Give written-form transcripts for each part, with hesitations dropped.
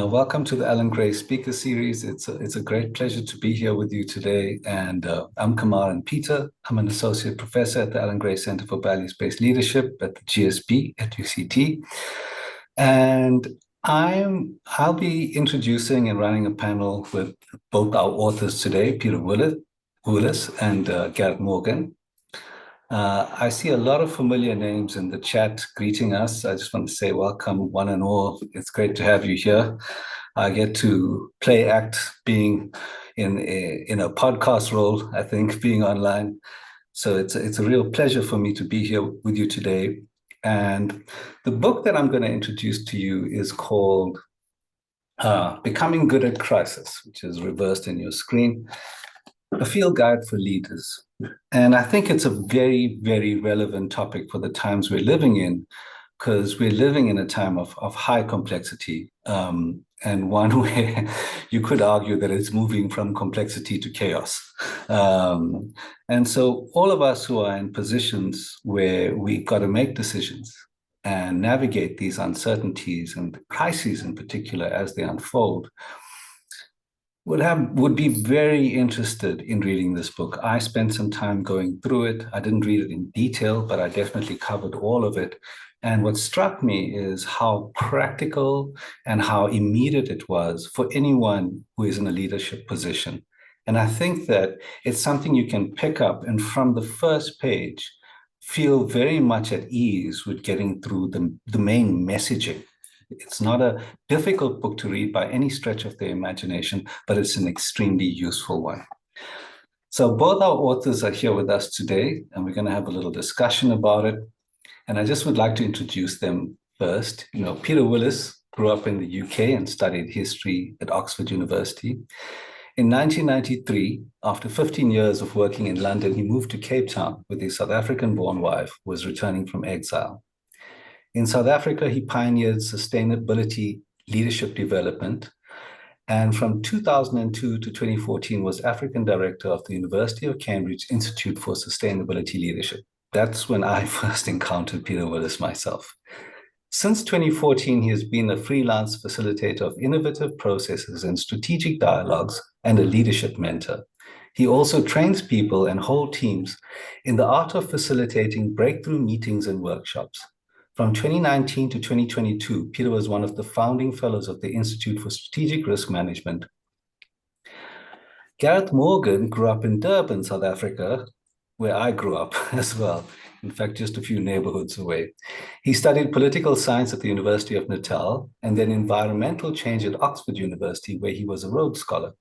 Welcome to the Allan Gray Speaker Series. It's a great pleasure to be here with you today. And I'm Camaren Peter. I'm an associate professor at the Allan Gray Centre for Values-Based Leadership at the GSB at UCT. And I'll be introducing and running a panel with both our authors today, Peter Willis and Gareth Morgan. I see a lot of familiar names in the chat greeting us. I just want to say welcome, one and all. It's great to have you here. I get to play act being in a podcast role, I think, being online. So it's a real pleasure for me to be here with you today. And the book that I'm going to introduce to you is called Becoming Good at Crisis, which is reversed in your screen. A field guide for leaders. And I think it's a very, very relevant topic for the times we're living in, because we're living in a time of high complexity, and one where you could argue that it's moving from complexity to chaos. And so all of us who are in positions where we've got to make decisions and navigate these uncertainties and crises in particular as they unfold, would be very interested in reading this book. I spent some time going through it. I didn't read it in detail, but I definitely covered all of it. And what struck me is how practical and how immediate it was for anyone who is in a leadership position. And I think that it's something you can pick up and from the first page, feel very much at ease with getting through the main messaging. It's not a difficult book to read by any stretch of the imagination, but it's an extremely useful one. So both our authors are here with us today, and we're going to have a little discussion about it. And I just would like to introduce them first. Peter Willis grew up in the UK and studied history at Oxford University. In 1993, after 15 years of working in London, he moved to Cape Town with his South African-born wife, who was returning from exile. In South Africa, he pioneered sustainability leadership development, and from 2002 to 2014 was African Director of the University of Cambridge Institute for Sustainability Leadership. That's when I first encountered Peter Willis myself. Since 2014, he has been a freelance facilitator of innovative processes and strategic dialogues and a leadership mentor. He also trains people and whole teams in the art of facilitating breakthrough meetings and workshops. From 2019 to 2022, Peter was one of the founding fellows of the Institute for Strategic Risk Management. Gareth Morgan grew up in Durban, South Africa, where I grew up as well, in fact, just a few neighborhoods away. He studied political science at the University of Natal and then environmental change at Oxford University, where he was a Rhodes Scholar.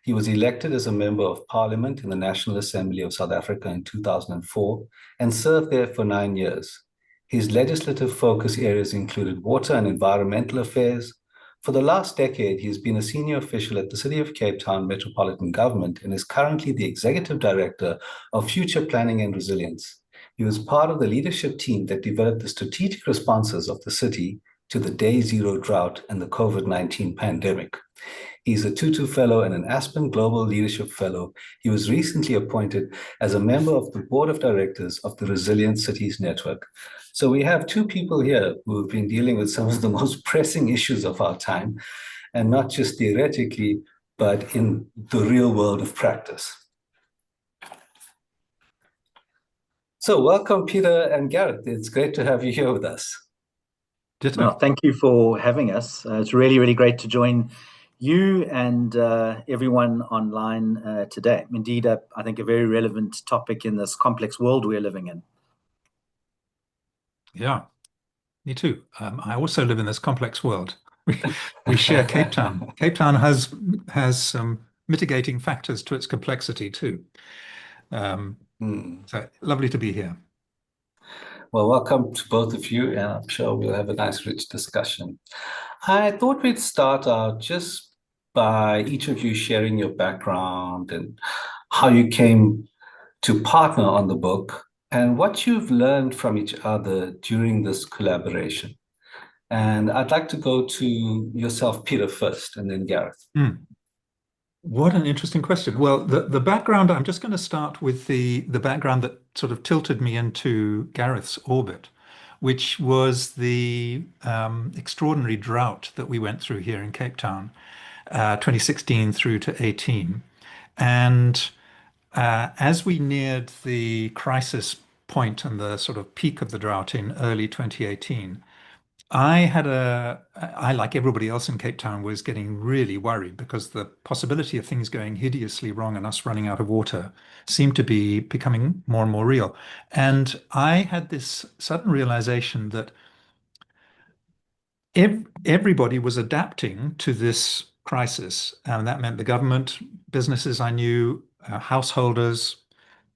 He was elected as a member of Parliament in the National Assembly of South Africa in 2004 and served there for 9 years. His legislative focus areas included water and environmental affairs. For the last decade, he has been a senior official at the City of Cape Town Metropolitan Government and is currently the Executive Director of Future Planning and Resilience. He was part of the leadership team that developed the strategic responses of the city to the Day Zero drought and the COVID-19 pandemic. He's a Tutu Fellow and an Aspen Global Leadership Fellow. He was recently appointed as a member of the Board of Directors of the Resilient Cities Network. So we have two people here who have been dealing with some of the most pressing issues of our time, and not just theoretically, but in the real world of practice. So welcome, Peter and Gareth. It's great to have you here with us. Well, thank you for having us. It's really, really great to join you and everyone online today. Indeed, I think a very relevant topic in this complex world we're living in. Yeah, me too. I also live in this complex world. We share Cape Town. Cape Town has some mitigating factors to its complexity too. So lovely to be here. Well, welcome to both of you, and I'm sure we'll have a nice, rich discussion. I thought we'd start out just by each of you sharing your background and how you came to partner on the book and what you've learned from each other during this collaboration. And I'd like to go to yourself, Peter, first, and then Gareth. What an interesting question. Well, the background, I'm just going to start with the background that sort of tilted me into Gareth's orbit, which was the extraordinary drought that we went through here in Cape Town, 2016 through to 18. And as we neared the crisis point and the sort of peak of the drought in early 2018, I, like everybody else in Cape Town, was getting really worried because the possibility of things going hideously wrong and us running out of water seemed to be becoming more and more real. And I had this sudden realization that everybody was adapting to this crisis. And that meant the government, businesses I knew, householders,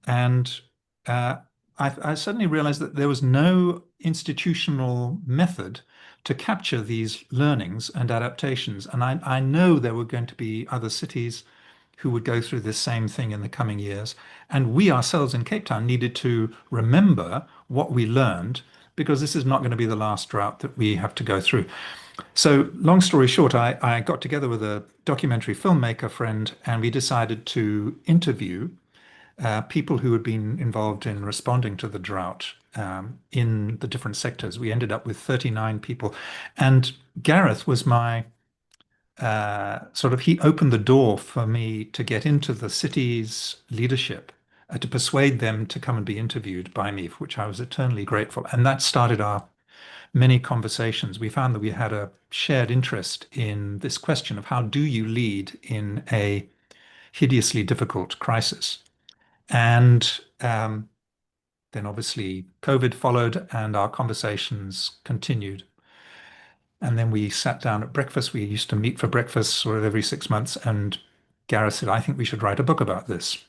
and I suddenly realized that there was no institutional method to capture these learnings and adaptations. And I know there were going to be other cities who would go through this same thing in the coming years. And we ourselves in Cape Town needed to remember what we learned, because this is not going to be the last drought that we have to go through. So long story short, I got together with a documentary filmmaker friend, and we decided to interview people who had been involved in responding to the drought in the different sectors. We ended up with 39 people. And Gareth was my he opened the door for me to get into the city's leadership, to persuade them to come and be interviewed by me, for which I was eternally grateful. And that started our many conversations. We found that we had a shared interest in this question of how do you lead in a hideously difficult crisis. And then obviously COVID followed and our conversations continued. And then we sat down at breakfast. We used to meet for breakfast sort of every 6 months. And Gareth said, I think we should write a book about this.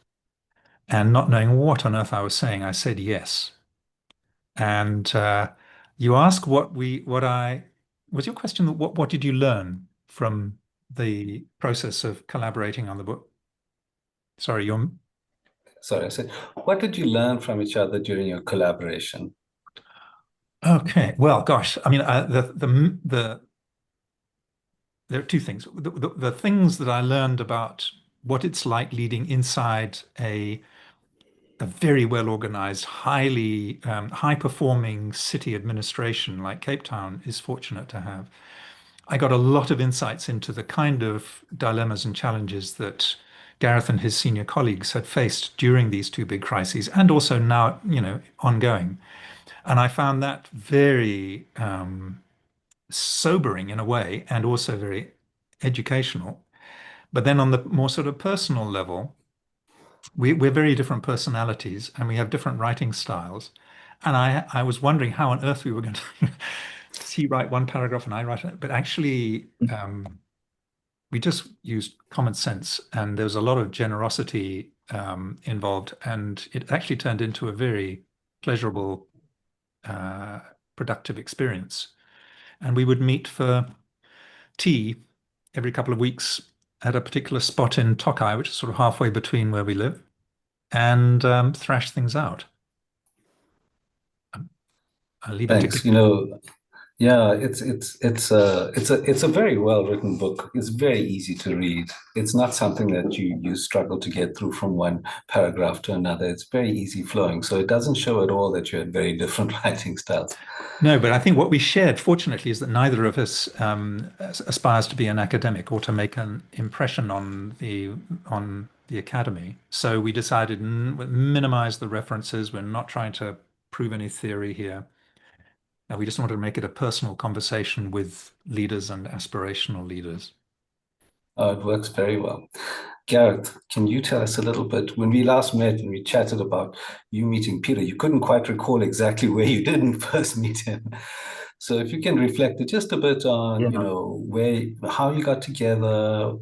And not knowing what on earth I was saying, I said yes. And you ask was your question, what did you learn from the process of collaborating on the book? Sorry, I said, what did you learn from each other during your collaboration? Okay, well, gosh, I mean, there are two things. The things that I learned about what it's like leading inside a very well-organized, high-performing city administration like Cape Town is fortunate to have. I got a lot of insights into the kind of dilemmas and challenges that Gareth and his senior colleagues had faced during these two big crises, and also now, ongoing. And I found that very sobering in a way, and also very educational. But then on the more sort of personal level, we're very different personalities and we have different writing styles. And I was wondering how on earth we were going to he write one paragraph and I write it. But actually, we just used common sense, and there was a lot of generosity involved. And it actually turned into a very pleasurable, productive experience. And we would meet for tea every couple of weeks at a particular spot in Tokai, which is sort of halfway between where we live, and thrash things out. I'll leave it to yeah, it's a very well-written book. It's very easy to read. It's not something that you struggle to get through from one paragraph to another. It's very easy flowing. So it doesn't show at all that you had very different writing styles. No, but I think what we shared, fortunately, is that neither of us aspires to be an academic or to make an impression on the academy. So we decided minimize the references. We're not trying to prove any theory here. We just wanted to make it a personal conversation with leaders and aspirational leaders. Oh, it works very well. Gareth, can you tell us a little bit? When we last met and we chatted about you meeting Peter, you couldn't quite recall exactly where you didn't first meet him. So if you can reflect just a bit on, how you got together,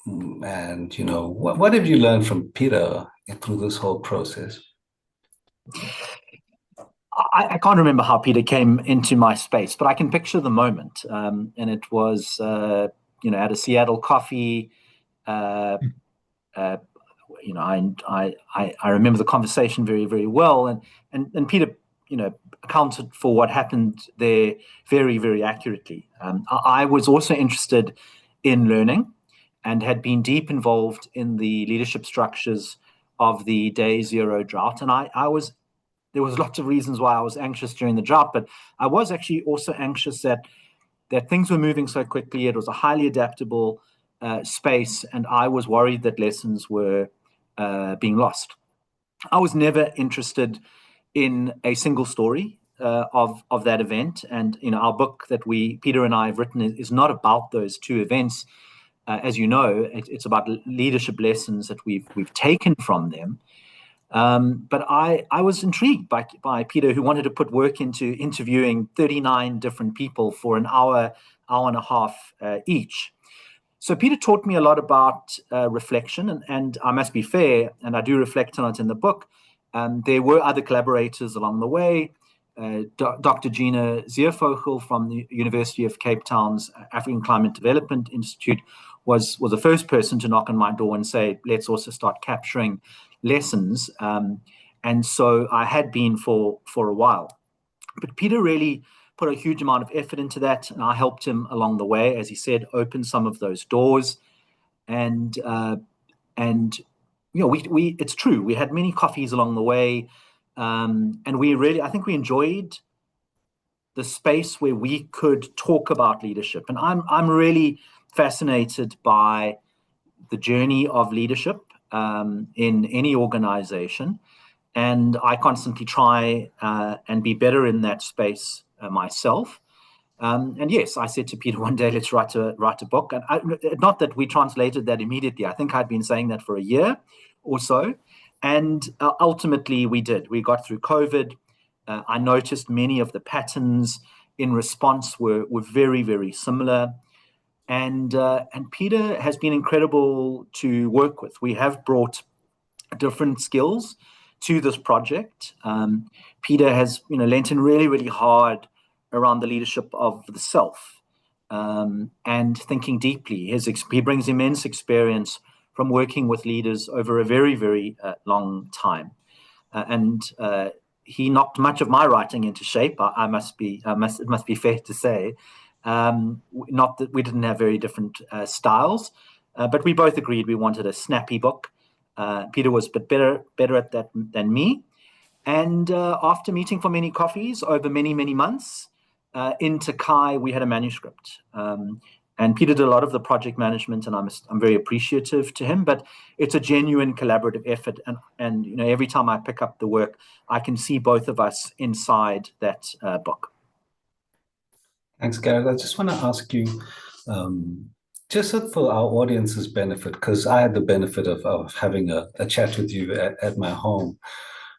and what have you learned from Peter through this whole process? I can't remember how Peter came into my space, but I can picture the moment. And it was, at a Seattle coffee. I remember the conversation very, very well. And Peter, accounted for what happened there very, very accurately. I was also interested in learning and had been deep involved in the leadership structures of the Day Zero drought. And there was lots of reasons why I was anxious during the drought, but I was actually also anxious that things were moving so quickly. It was a highly adaptable space, and I was worried that lessons were being lost. I was never interested in a single story of that event, and our book that Peter and I have written is not about those two events. As you know, it's about leadership lessons that we've taken from them. But I was intrigued by Peter, who wanted to put work into interviewing 39 different people for an hour and a half each. So Peter taught me a lot about reflection, and I must be fair, and I do reflect on it in the book. There were other collaborators along the way. Dr. Gina Zeervogel from the University of Cape Town's African Climate Development Institute was the first person to knock on my door and say, let's also start capturing lessons. And so I had been for a while. But Peter really put a huge amount of effort into that, and I helped him along the way, as he said, open some of those doors. And it's true, we had many coffees along the way, and I think we enjoyed the space where we could talk about leadership. And I'm really fascinated by the journey of leadership in any organization, and I constantly try and be better in that space myself. And yes, I said to Peter one day, let's write a book. And not that we translated that immediately. I think I'd been saying that for a year or so. And ultimately we did. We got through COVID. I noticed many of the patterns in response were very, very similar. And Peter has been incredible to work with. We have brought different skills to this project. Peter has lent in really, really hard around the leadership of the self and thinking deeply. He brings immense experience from working with leaders over a very, very long time. And he knocked much of my writing into shape. It must be fair to say. Not that we didn't have very different styles, but we both agreed we wanted a snappy book. Peter was a bit better at that than me. And after meeting for many coffees over many, many months, in Takai, we had a manuscript. And Peter did a lot of the project management, and I'm very appreciative to him. But it's a genuine collaborative effort, and every time I pick up the work, I can see both of us inside that book. Thanks, Gareth. I just want to ask you, just for our audience's benefit, because I had the benefit of having a chat with you at my home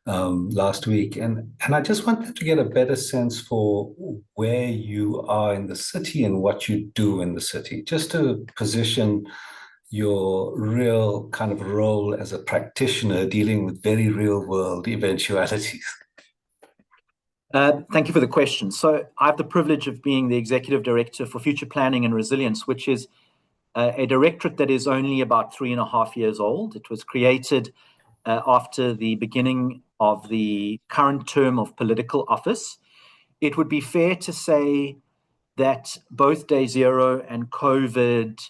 last week, and I just wanted to get a better sense for where you are in the city and what you do in the city, just to position your real kind of role as a practitioner dealing with very real world eventualities. Thank you for the question. So I have the privilege of being the Executive Director for Future Planning and Resilience, which is a directorate that is only about 3.5 years old. It was created after the beginning of the current term of political office. It would be fair to say that both Day Zero and COVID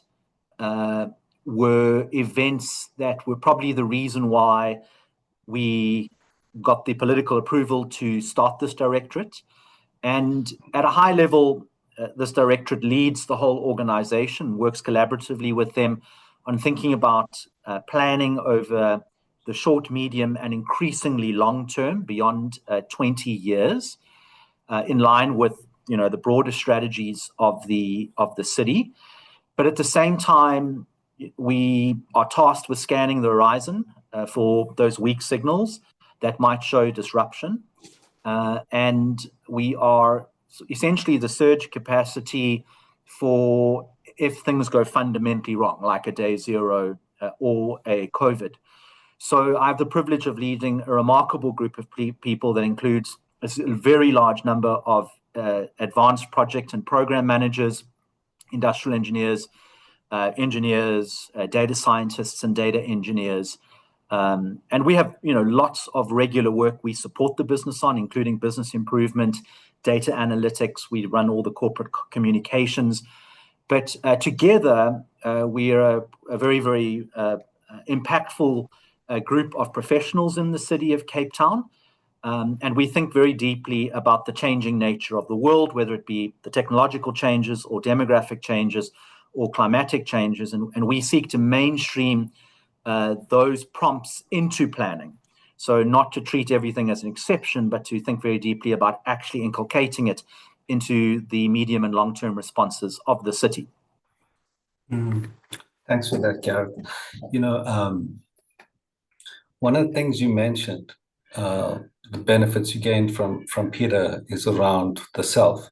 were events that were probably the reason why we got the political approval to start this directorate. And at a high level, this directorate leads the whole organization, works collaboratively with them on thinking about planning over the short, medium, and increasingly long term, beyond 20 years, in line with the broader strategies of the city. But at the same time, we are tasked with scanning the horizon for those weak signals that might show disruption. And we are essentially the surge capacity for if things go fundamentally wrong, like a Day Zero or a COVID. So I have the privilege of leading a remarkable group of people that includes a very large number of advanced project and program managers, industrial engineers, data scientists, and data engineers. And we have lots of regular work we support the business on, including business improvement, data analytics. We run all the corporate communications. But together, we are a very, very impactful group of professionals in the city of Cape Town. And we think very deeply about the changing nature of the world, whether it be the technological changes or demographic changes or climatic changes. And we seek to mainstream those prompts into planning. So not to treat everything as an exception, but to think very deeply about actually inculcating it into the medium and long-term responses of the city. Thanks for that, Gareth. One of the things you mentioned, the benefits you gained from Peter, is around the self.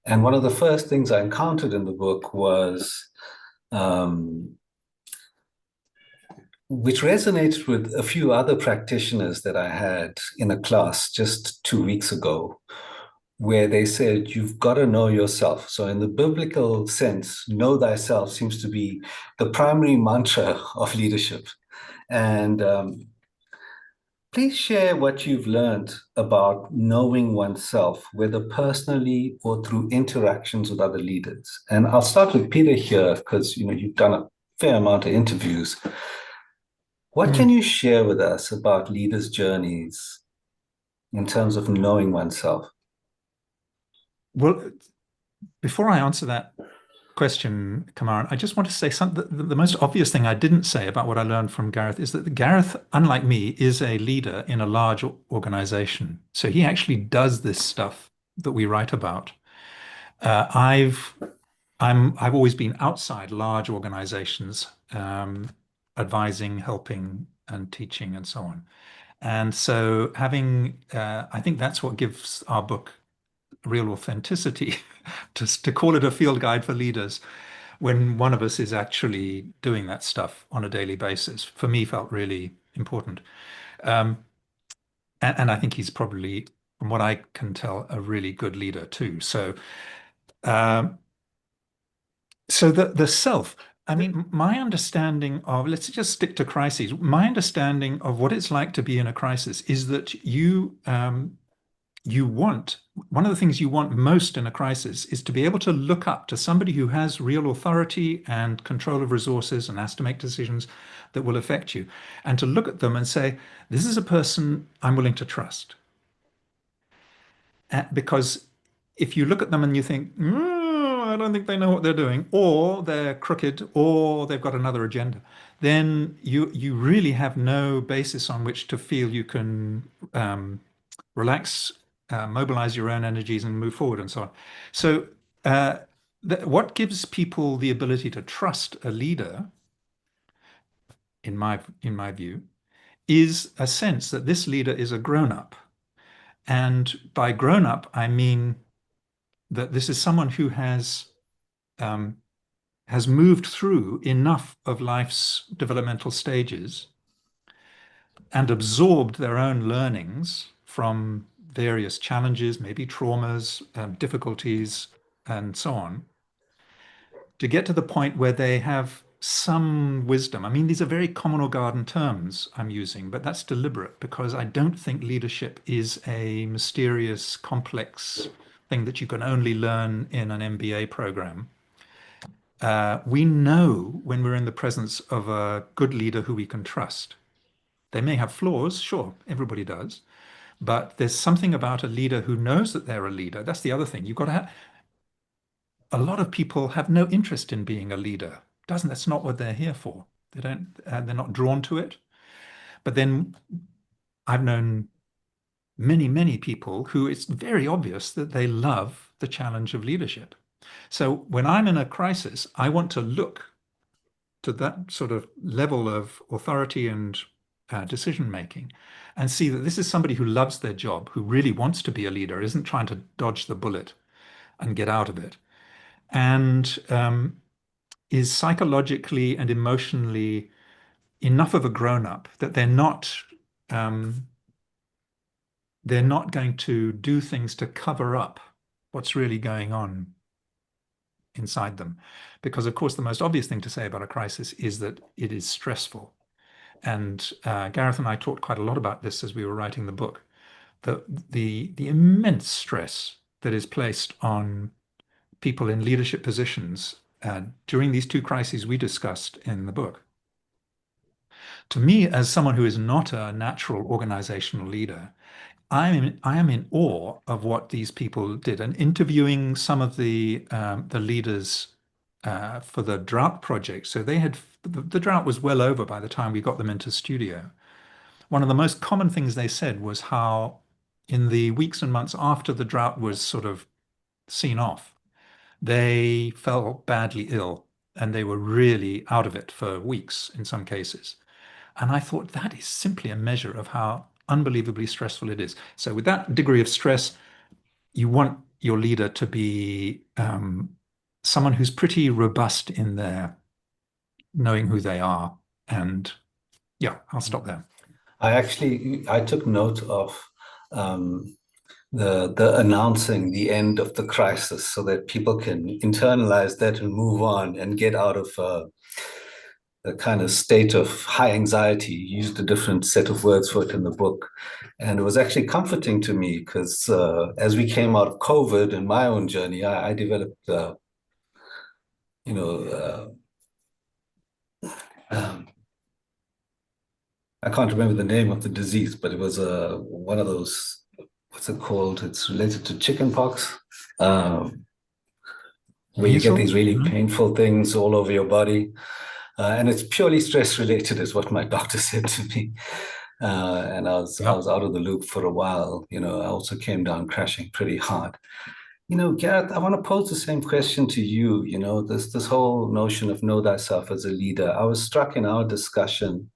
And one of the first things I encountered in the book was, which resonated with a few other practitioners that I had in a class just 2 weeks ago, where they said, you've got to know yourself. So in the biblical sense, know thyself seems to be the primary mantra of leadership. And please share what you've learned about knowing oneself, whether personally or through interactions with other leaders. And I'll start with Peter here, because you've done a fair amount of interviews. What can you share with us about leaders' journeys in terms of knowing oneself? Well, before I answer that question, Camaren, I just want to say something. The most obvious thing I didn't say about what I learned from Gareth is that Gareth, unlike me, is a leader in a large organization. So he actually does this stuff that we write about. I've always been outside large organizations, advising, helping, and teaching, and so on. And so I think that's what gives our book real authenticity, to call it a field guide for leaders when one of us is actually doing that stuff on a daily basis, for me felt really important. And I think he's probably, from what I can tell, a really good leader too. So the self, I mean, my understanding of, let's just stick to crises. My understanding of what it's like to be in a crisis is that one of the things you want most in a crisis is to be able to look up to somebody who has real authority and control of resources and has to make decisions that will affect you, and to look at them and say, this is a person I'm willing to trust. Because if you look at them and you think, I don't think they know what they're doing, or they're crooked, or they've got another agenda, then you really have no basis on which to feel you can relax, mobilize your own energies and move forward and so on. So what gives people the ability to trust a leader, in my view, is a sense that this leader is a grown-up. And by grown-up, I mean that this is someone who has moved through enough of life's developmental stages and absorbed their own learnings from various challenges, maybe traumas, difficulties, and so on, to get to the point where they have some wisdom. I mean, these are very common or garden terms I'm using, but that's deliberate because I don't think leadership is a mysterious, complex thing that you can only learn in an MBA program. We know when we're in the presence of a good leader who we can trust. They may have flaws, sure, everybody does. But there's something about a leader who knows that they're a leader. That's the other thing. You've got to have, a lot of people have no interest in being a leader. That's not what they're here for. They're not drawn to it. But then I've known many, many people who it's very obvious that they love the challenge of leadership. So when I'm in a crisis, I want to look to that sort of level of authority and decision-making and see that this is somebody who loves their job, who really wants to be a leader, isn't trying to dodge the bullet and get out of it, and is psychologically and emotionally enough of a grown-up that they're not going to do things to cover up what's really going on inside them. Because, of course, the most obvious thing to say about a crisis is that it is stressful. And Gareth and I talked quite a lot about this as we were writing the book, the immense stress that is placed on people in leadership positions during these two crises we discussed in the book. To me, as someone who is not a natural organizational leader, I am in awe of what these people did. And interviewing some of the leaders for the drought project, so they had the drought was well over by the time we got them into studio. One of the most common things they said was how in the weeks and months after the drought was sort of seen off, they fell badly ill and they were really out of it for weeks in some cases. And I thought that is simply a measure of how unbelievably stressful it is. So with that degree of stress, you want your leader to be someone who's pretty robust in their knowing who they are. And yeah, I'll stop there. I took note of the announcing the end of the crisis so that people can internalize that and move on and get out of a kind of state of high anxiety. You used a different set of words for it in the book. And it was actually comforting to me because as we came out of COVID and my own journey, I developed, I can't remember the name of the disease, but it was one of those, what's it called? It's related to chicken pox, where you get these really painful things all over your body. And it's purely stress related is what my doctor said to me. And I was out of the loop for a while. I also came down crashing pretty hard. Gareth, I want to pose the same question to you. This whole notion of know thyself as a leader. I was struck in our discussion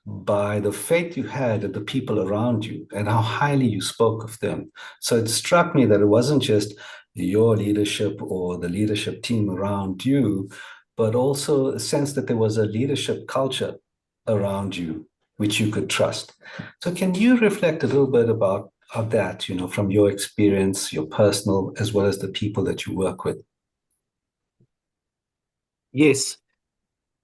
by the faith you had in the people around you and how highly you spoke of them. So it struck me that it wasn't just your leadership or the leadership team around you, but also a sense that there was a leadership culture around you which you could trust. So can you reflect a little bit about that, from your experience, your personal, as well as the people that you work with? Yes.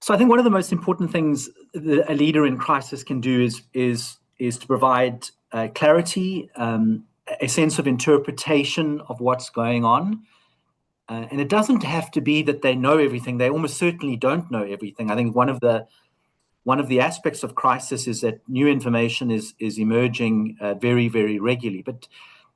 So I think one of the most important things that a leader in crisis can do is to provide clarity, a sense of interpretation of what's going on. And it doesn't have to be that they know everything. They almost certainly don't know everything. I think one of the aspects of crisis is that new information is emerging very, very regularly. But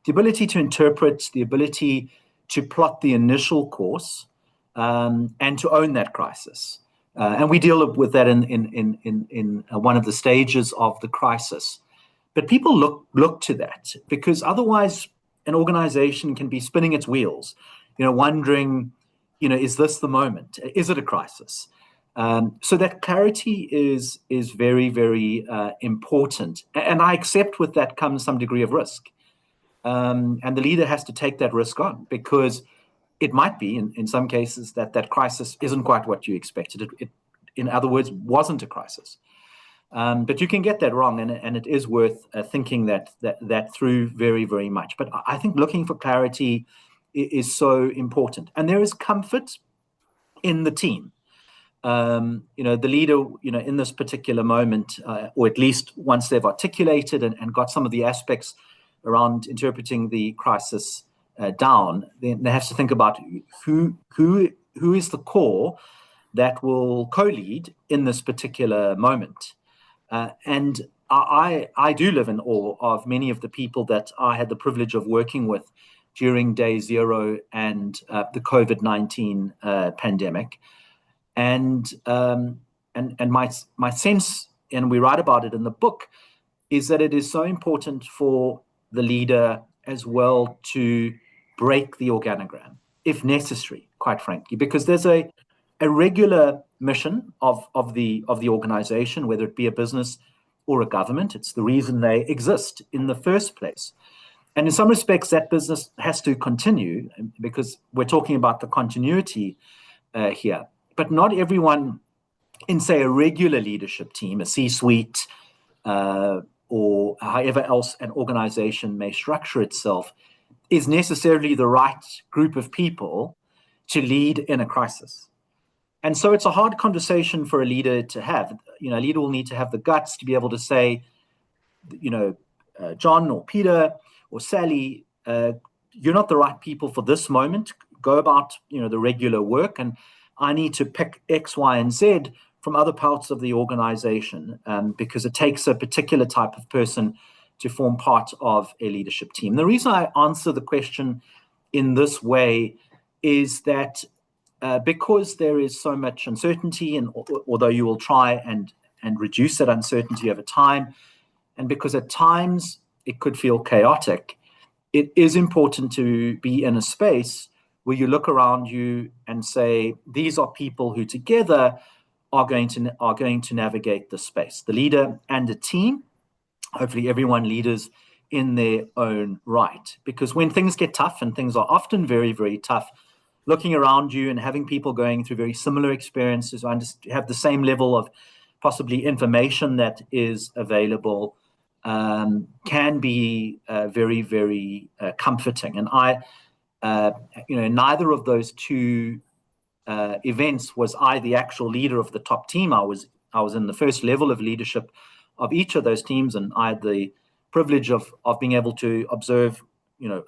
the ability to interpret, the ability to plot the initial course, and to own that crisis. And we deal with that in one of the stages of the crisis. But people look to that because otherwise an organization can be spinning its wheels, wondering, is this the moment? Is it a crisis? So that clarity is very, very important. And I accept with that comes some degree of risk. And the leader has to take that risk on because it might be, in some cases, that crisis isn't quite what you expected. It in other words, wasn't a crisis. But you can get that wrong, and it is worth thinking that through very, very much. But I think looking for clarity is so important. And there is comfort in the team. The leader, in this particular moment, or at least once they've articulated and got some of the aspects around interpreting the crisis down, then they have to think about who is the core that will co-lead in this particular moment. And I do live in awe of many of the people that I had the privilege of working with during day zero and the COVID-19 pandemic. And my sense, and we write about it in the book, is that it is so important for the leader as well to break the organogram, if necessary, quite frankly, because there's a regular mission of the organization, whether it be a business or a government. It's the reason they exist in the first place. And in some respects, that business has to continue because we're talking about the continuity here. But not everyone in, say, a regular leadership team, a C-suite, or however else an organization may structure itself, is necessarily the right group of people to lead in a crisis. And so it's a hard conversation for a leader to have. A leader will need to have the guts to be able to say, John or Peter or Sally, you're not the right people for this moment. Go about, the regular work, and I need to pick X, Y, and Z from other parts of the organization because it takes a particular type of person to form part of a leadership team. The reason I answer the question in this way is that because there is so much uncertainty, and although you will try and reduce that uncertainty over time, and because at times it could feel chaotic, it is important to be in a space where you look around you and say, these are people who together are going to navigate the space. The leader and the team, hopefully everyone leaders in their own right. Because when things get tough, and things are often very, very tough, looking around you and having people going through very similar experiences, have the same level of possibly information that is available, can be very, very comforting. And neither of those two events was I the actual leader of the top team. I was in the first level of leadership of each of those teams, and I had the privilege of being able to observe,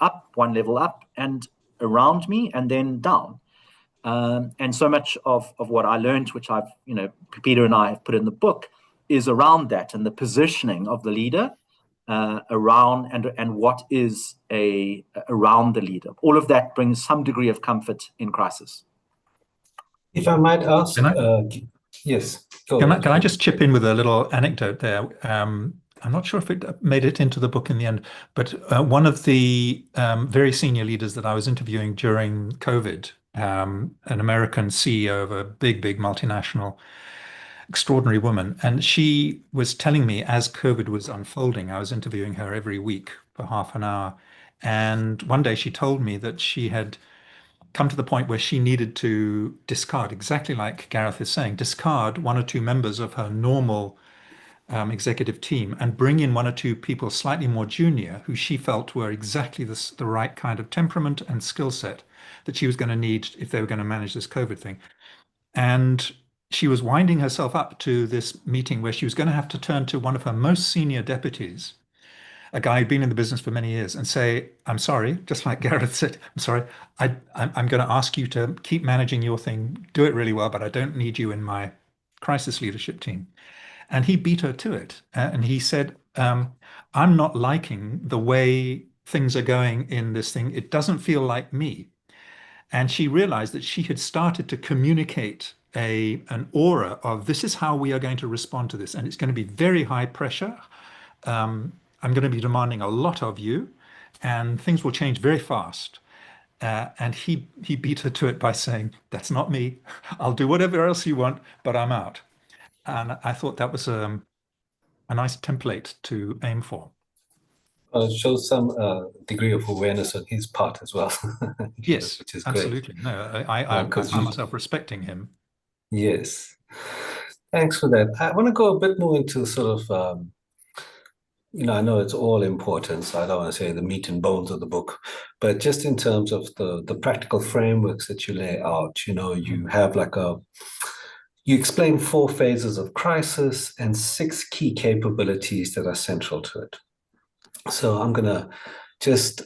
up one level up and around me, and then down. And so much of what I learned, which I've, Peter and I have put in the book, is around that and the positioning of the leader around and what is around the leader. All of that brings some degree of comfort in crisis. If I might ask, yes. Can I just chip in with a little anecdote there? I'm not sure if it made it into the book in the end, but one of the very senior leaders that I was interviewing during COVID, an American CEO of a big, big multinational, extraordinary woman. And she was telling me, as COVID was unfolding, I was interviewing her every week for half an hour. And one day she told me that she had come to the point where she needed to discard, exactly like Gareth is saying, discard one or two members of her normal executive team and bring in one or two people slightly more junior who she felt were exactly the right kind of temperament and skill set that she was going to need if they were going to manage this COVID thing. And she was winding herself up to this meeting where she was going to have to turn to one of her most senior deputies, a guy who'd been in the business for many years, and say, I'm sorry, just like Gareth said, I'm sorry, I'm going to ask you to keep managing your thing, do it really well, but I don't need you in my crisis leadership team. And he beat her to it. And he said, I'm not liking the way things are going in this thing. It doesn't feel like me. And she realized that she had started to communicate an aura of, this is how we are going to respond to this. And it's going to be very high pressure. I'm going to be demanding a lot of you, and things will change very fast. And he beat her to it by saying, that's not me. I'll do whatever else you want, but I'm out. And I thought that was a nice template to aim for. It shows some degree of awareness on his part as well. Yes, which is absolutely. great. No, I find myself respecting him. Yes. Thanks for that. I want to go a bit more into sort of, I know it's all important, so I don't want to say the meat and bones of the book, but just in terms of the practical frameworks that you lay out, you have you explain 4 phases of crisis and 6 key capabilities that are central to it. So I'm going to just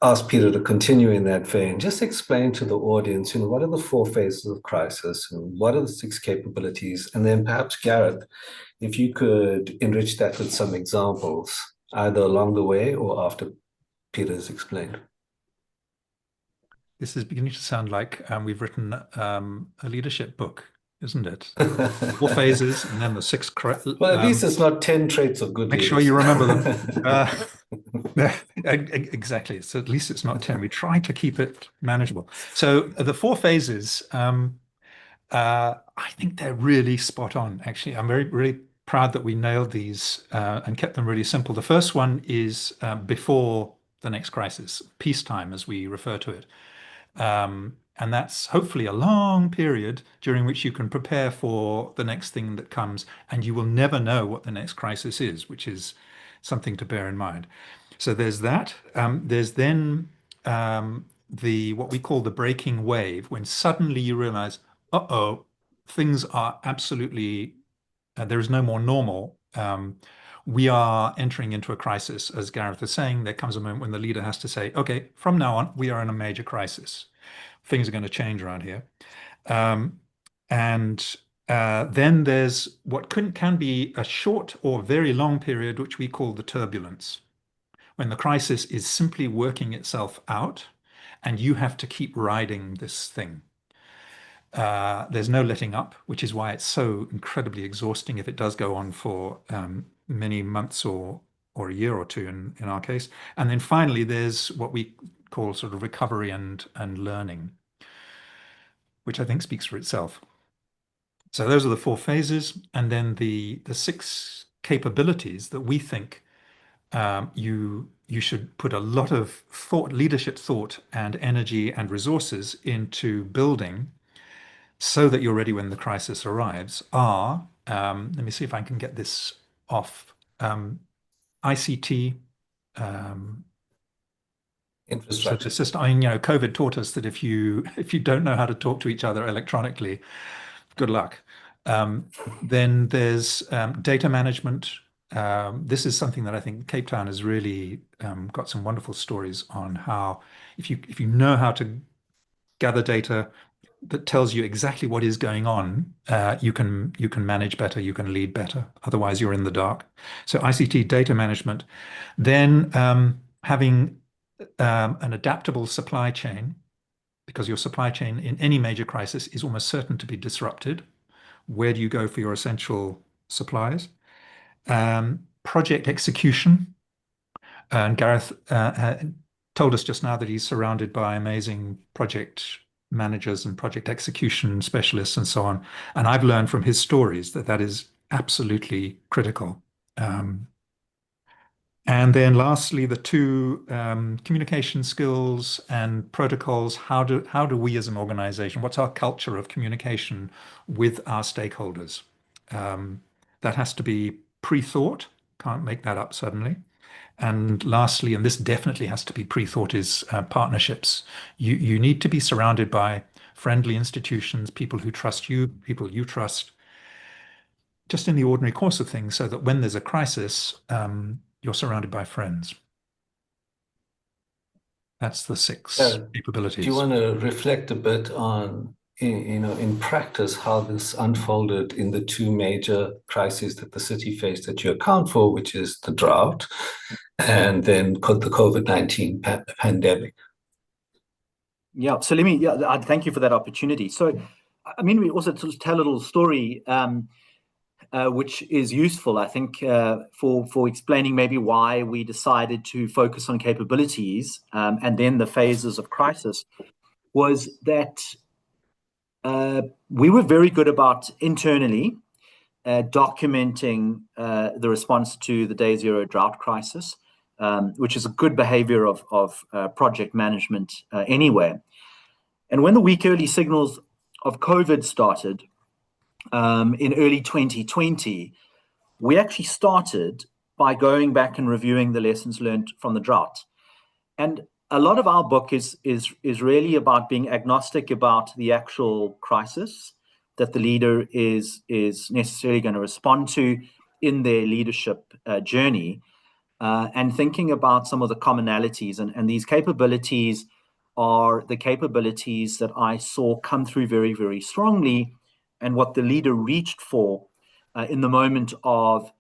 ask Peter to continue in that vein. Just explain to the audience, what are the 4 phases of crisis and what are the 6 capabilities? And then perhaps, Gareth, if you could enrich that with some examples, either along the way or after Peter's explained. This is beginning to sound like we've written a leadership book, isn't it? 4 phases and then the 6. Well, at least it's not 10 traits of good leaders. Make sure you remember them. Exactly. So at least it's not 10. We try to keep it manageable. So the 4 phases, I think they're really spot on, actually. I'm really proud that we nailed these and kept them really simple. The first one is before the next crisis, peacetime, as we refer to it. And that's hopefully a long period during which you can prepare for the next thing that comes, and you will never know what the next crisis is, which is something to bear in mind. So there's that. There's then what we call the breaking wave, when suddenly you realize, things are absolutely, there is no more normal. We are entering into a crisis, as Gareth is saying. There comes a moment when the leader has to say, okay, from now on, we are in a major crisis. Things are going to change around here. And Then there's what can be a short or very long period, which we call the turbulence, when the crisis is simply working itself out and you have to keep riding this thing. There's no letting up, which is why it's so incredibly exhausting if it does go on for many months or a year or two in our case. And then finally, there's what we call sort of recovery and learning, which I think speaks for itself. So those are the 4 phases, and then the 6 capabilities that we think you should put a lot of leadership thought and energy and resources into building so that you're ready when the crisis arrives are, let me see if I can get this off, ICT, infrastructure. So just, I mean, COVID taught us that if you don't know how to talk to each other electronically, good luck. Then there's data management. This is something that I think Cape Town has really got some wonderful stories on how if you know how to gather data that tells you exactly what is going on, you can manage better, you can lead better. Otherwise, you're in the dark. So ICT, data management, then having an adaptable supply chain, because your supply chain in any major crisis is almost certain to be disrupted. Where do you go for your essential supplies? Project execution. And Gareth told us just now that he's surrounded by amazing project managers and project execution specialists and so on. And I've learned from his stories that is absolutely critical. And then lastly, the 2 communication skills and protocols. How do we as an organization, what's our culture of communication with our stakeholders? That has to be pre-thought, can't make that up suddenly. And lastly, and this definitely has to be pre-thought, is partnerships. You need to be surrounded by friendly institutions, people who trust you, people you trust, just in the ordinary course of things, so that when there's a crisis, you're surrounded by friends. That's the 6 capabilities. Do you want to reflect a bit on, in practice, how this unfolded in the 2 major crises that the city faced that you account for, which is the drought and then the COVID-19 pandemic? Yeah, so I thank you for that opportunity. So, I mean, we also tell a little story which is useful, I think, for explaining maybe why we decided to focus on capabilities and then the phases of crisis, was that we were very good about internally documenting the response to the Day Zero drought crisis, which is a good behavior of project management anyway. And when the weak early signals of COVID started, in early 2020, we actually started by going back and reviewing the lessons learned from the drought. And a lot of our book is really about being agnostic about the actual crisis that the leader is necessarily going to respond to in their leadership journey, and thinking about some of the commonalities. And these capabilities are the capabilities that I saw come through very, very strongly, and what the leader reached for in the moment of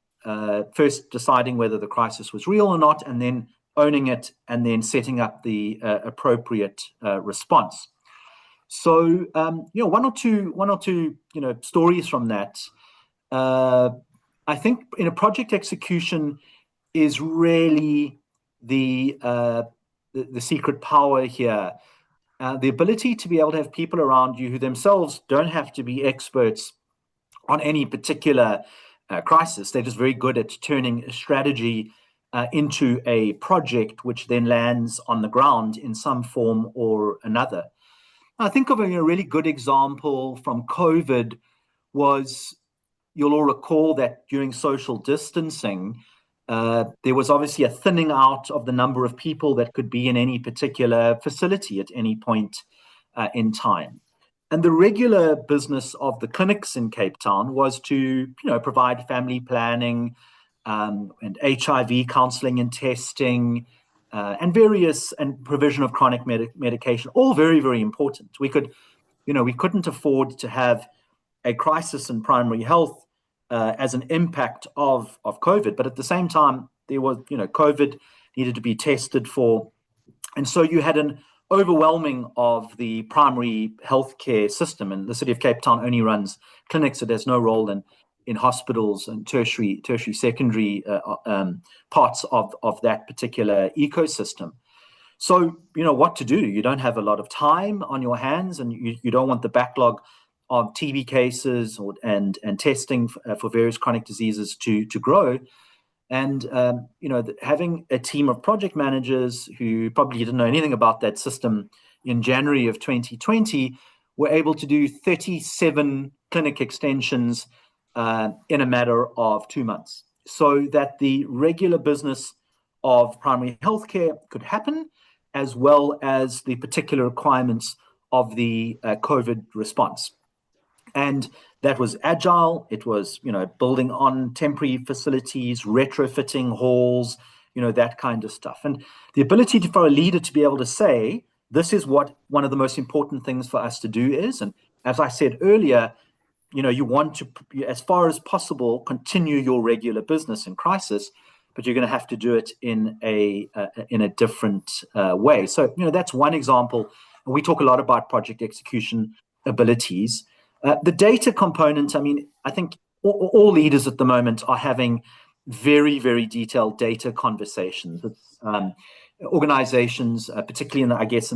first deciding whether the crisis was real or not, and then owning it, and then setting up the appropriate response. So, one or two, stories from that. I think in a project execution is really the secret power here. The ability to be able to have people around you who themselves don't have to be experts on any particular crisis. They're just very good at turning a strategy into a project, which then lands on the ground in some form or another. I think of a really good example from COVID was, you'll all recall that during social distancing, there was obviously a thinning out of the number of people that could be in any particular facility at any point in time. And the regular business of the clinics in Cape Town was to, provide family planning and HIV counseling and testing and provision of chronic medication, all very, very important. We couldn't afford to have a crisis in primary health as an impact of COVID. But at the same time, there was, COVID needed to be tested for. And so you had an overwhelming of the primary healthcare system. And the City of Cape Town only runs clinics. It has no role in hospitals and tertiary, secondary parts of that particular ecosystem. So, what to do? You don't have a lot of time on your hands, and you don't want the backlog of TB cases and testing for various chronic diseases to grow. And, having a team of project managers who probably didn't know anything about that system in January of 2020 were able to do 37 clinic extensions in a matter of 2 months, so that the regular business of primary healthcare could happen, as well as the particular requirements of the COVID response. And that was agile. It was, building on temporary facilities, retrofitting halls, that kind of stuff. And the ability for a leader to be able to say, this is what one of the most important things for us to do is. And as I said earlier, you want to, as far as possible, continue your regular business in crisis, but you're going to have to do it in a different way. So, that's one example. And we talk a lot about project execution abilities. The data component, I think all leaders at the moment are having very, very detailed data conversations. Organizations, particularly in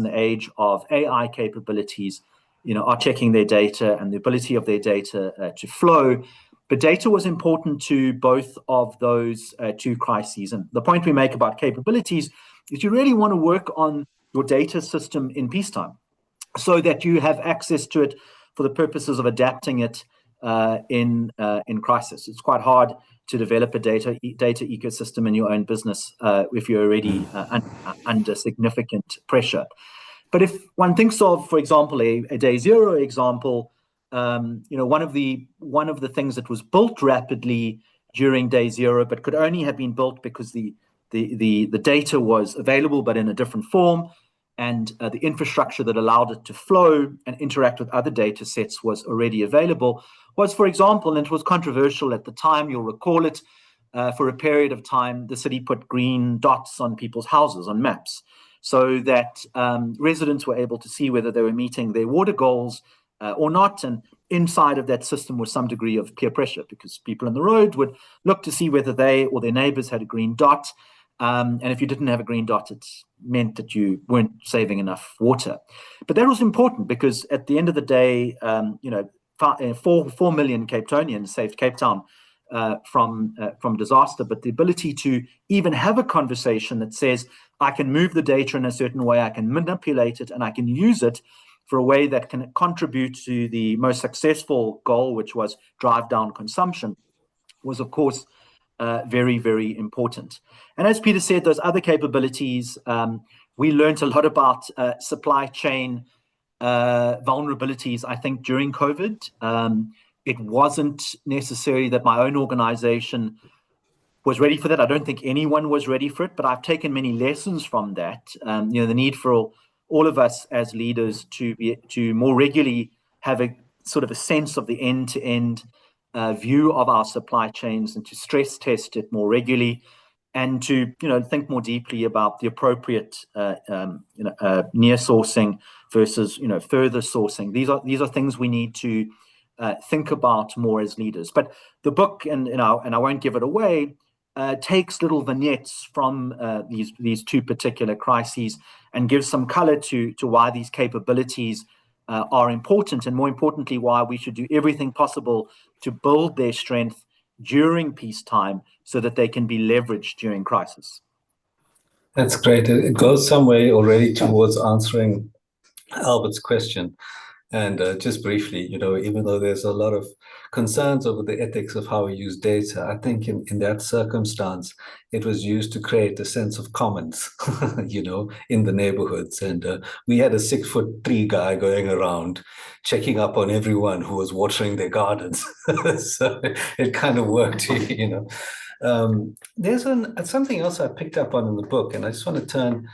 the age of AI capabilities, are checking their data and the ability of their data to flow. But data was important to both of those two crises. And the point we make about capabilities is you really want to work on your data system in peacetime, so that you have access to it for the purposes of adapting it in crisis. It's quite hard to develop a data ecosystem in your own business if you're already under significant pressure. But if one thinks of, for example, a day zero example, one of the things that was built rapidly during day zero, but could only have been built because the data was available, but in a different form, and the infrastructure that allowed it to flow and interact with other data sets was already available, was, for example, and it was controversial at the time, you'll recall it, for a period of time, the city put green dots on people's houses on maps, so that residents were able to see whether they were meeting their water goals or not. And inside of that system was some degree of peer pressure, because people on the road would look to see whether they or their neighbors had a green dot. And if you didn't have a green dot, it meant that you weren't saving enough water. But that was important, because at the end of the day, 4 million Cape Townians saved Cape Town from disaster. But the ability to even have a conversation that says, I can move the data in a certain way, I can manipulate it, and I can use it for a way that can contribute to the most successful goal, which was drive down consumption, was, of course, very, very important. And as Peter said, those other capabilities, we learned a lot about supply chain vulnerabilities, I think, during COVID. It wasn't necessary that my own organization was ready for that. I don't think anyone was ready for it, but I've taken many lessons from that. The need for all of us as leaders to more regularly have a sort of a sense of the end-to-end view of our supply chains, and to stress test it more regularly, and to think more deeply about the appropriate near sourcing versus further sourcing. These are things we need to think about more as leaders. But the book, and I won't give it away, takes little vignettes from these two particular crises and gives some color to why these capabilities are important, and more importantly, why we should do everything possible to build their strength during peacetime so that they can be leveraged during crisis. That's great. It goes some way already towards answering Albert's question. And just briefly, even though there's a lot of concerns over the ethics of how we use data, I think in that circumstance, it was used to create a sense of commons, in the neighborhoods. And we had a 6'3" guy going around checking up on everyone who was watering their gardens. So it kind of worked, There's something else I picked up on in the book, and I just want to turn,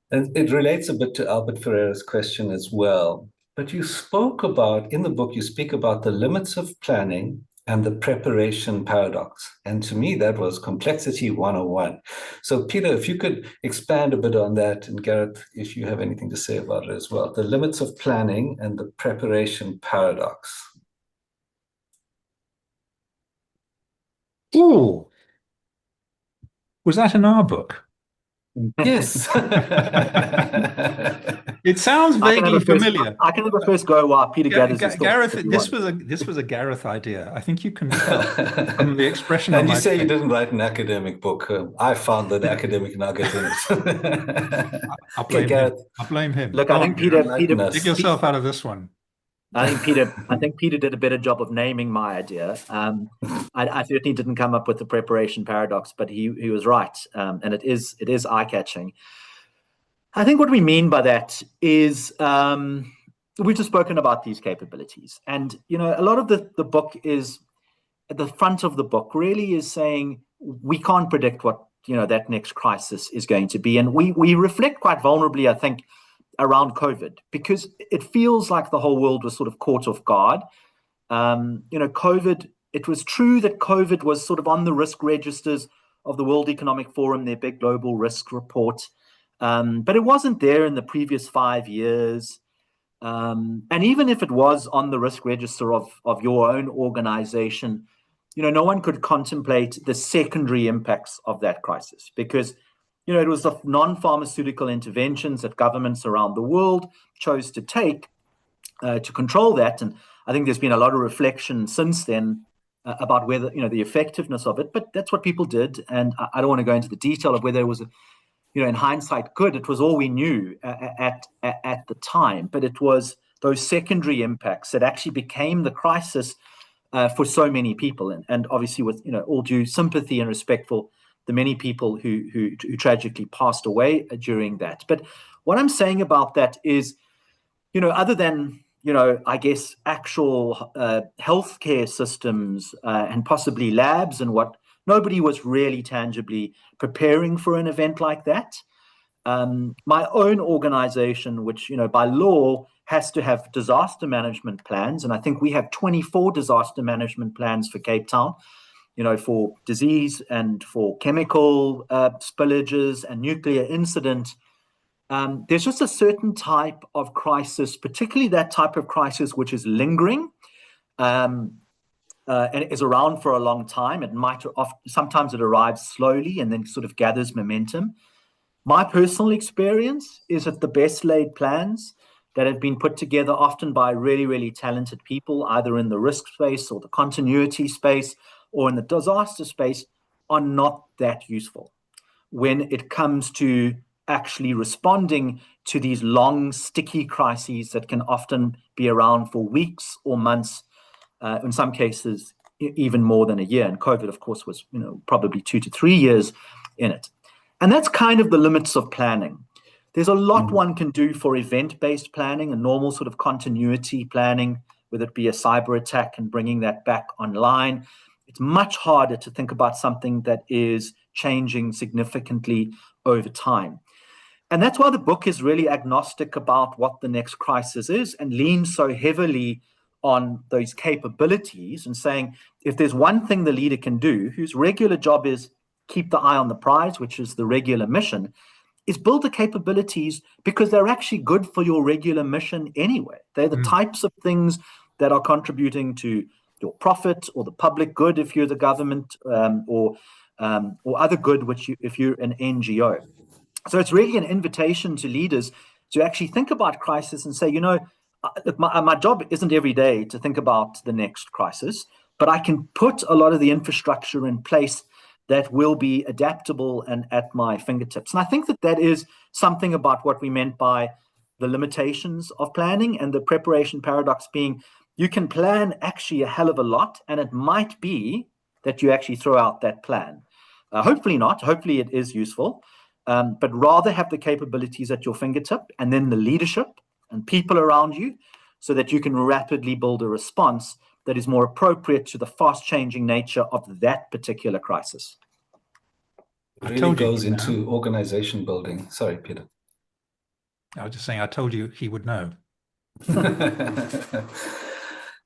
and it relates a bit to Albert Ferreira's question as well. But you spoke about, in the book, you speak about the limits of planning and the preparation paradox. And to me, that was complexity 101. So, Peter, if you could expand a bit on that, and Gareth, if you have anything to say about it as well, the limits of planning and the preparation paradox. Ooh, was that in our book? Yes. It sounds vaguely familiar. I can have a first go while Peter gathers his thoughts. Gareth, this was a Gareth idea. I think you can tell from the expression on And my you say face. you didn't write an academic book. I found an academic nugget in it. I'll blame him. I'll blame him. Look, I think Peter, dig yourself out of this one. I think Peter did a better job of naming my idea. I certainly didn't come up with the preparation paradox, but he was right, and it is eye-catching. I think what we mean by that is we've just spoken about these capabilities, and a lot of the book is at the front of the book really is saying we can't predict what that next crisis is going to be, and we reflect quite vulnerably, I think, around COVID, because it feels like the whole world was sort of caught off guard. COVID, it was true that COVID was sort of on the risk registers of the World Economic Forum, their big global risk report. But it wasn't there in the previous 5 years. And even if it was on the risk register of your own organization, no one could contemplate the secondary impacts of that crisis, because it was the non-pharmaceutical interventions that governments around the world chose to take to control that. And I think there's been a lot of reflection since then about whether, the effectiveness of it. But that's what people did. And I don't want to go into the detail of whether it was, in hindsight, good. It was all we knew at the time. But it was those secondary impacts that actually became the crisis for so many people. And obviously with, all due sympathy and respect for the many people who tragically passed away during that. But what I'm saying about that is, other than, I guess, actual healthcare systems and possibly labs and what, nobody was really tangibly preparing for an event like that. My own organization, which, by law has to have disaster management plans, and I think we have 24 disaster management plans for Cape Town, for disease and for chemical spillages and nuclear incident. There's just a certain type of crisis, particularly that type of crisis which is lingering and is around for a long time. Sometimes it arrives slowly and then sort of gathers momentum. My personal experience is that the best laid plans that have been put together often by really, really talented people, either in the risk space or the continuity space or in the disaster space, are not that useful when it comes to actually responding to these long, sticky crises that can often be around for weeks or months, in some cases, even more than a year. And COVID, of course, was probably 2 to 3 years in it. And that's kind of the limits of planning. There's a lot one can do for event-based planning and normal sort of continuity planning, whether it be a cyber attack and bringing that back online. It's much harder to think about something that is changing significantly over time. And that's why the book is really agnostic about what the next crisis is and leans so heavily on those capabilities and saying, if there's one thing the leader can do, whose regular job is keep the eye on the prize, which is the regular mission, is build the capabilities because they're actually good for your regular mission anyway. They're the types of things that are contributing to your profit or the public good if you're the government, or other good if you're an NGO. So it's really an invitation to leaders to actually think about crisis and say, look, my job isn't every day to think about the next crisis, but I can put a lot of the infrastructure in place that will be adaptable and at my fingertips. And I think that is something about what we meant by the limitations of planning and the preparation paradox being you can plan actually a hell of a lot, and it might be that you actually throw out that plan. Hopefully not. Hopefully it is useful, but rather have the capabilities at your fingertip and then the leadership and people around you so that you can rapidly build a response that is more appropriate to the fast-changing nature of that particular crisis. It really goes into organization building. Sorry, Peter. I was just saying, I told you he would know.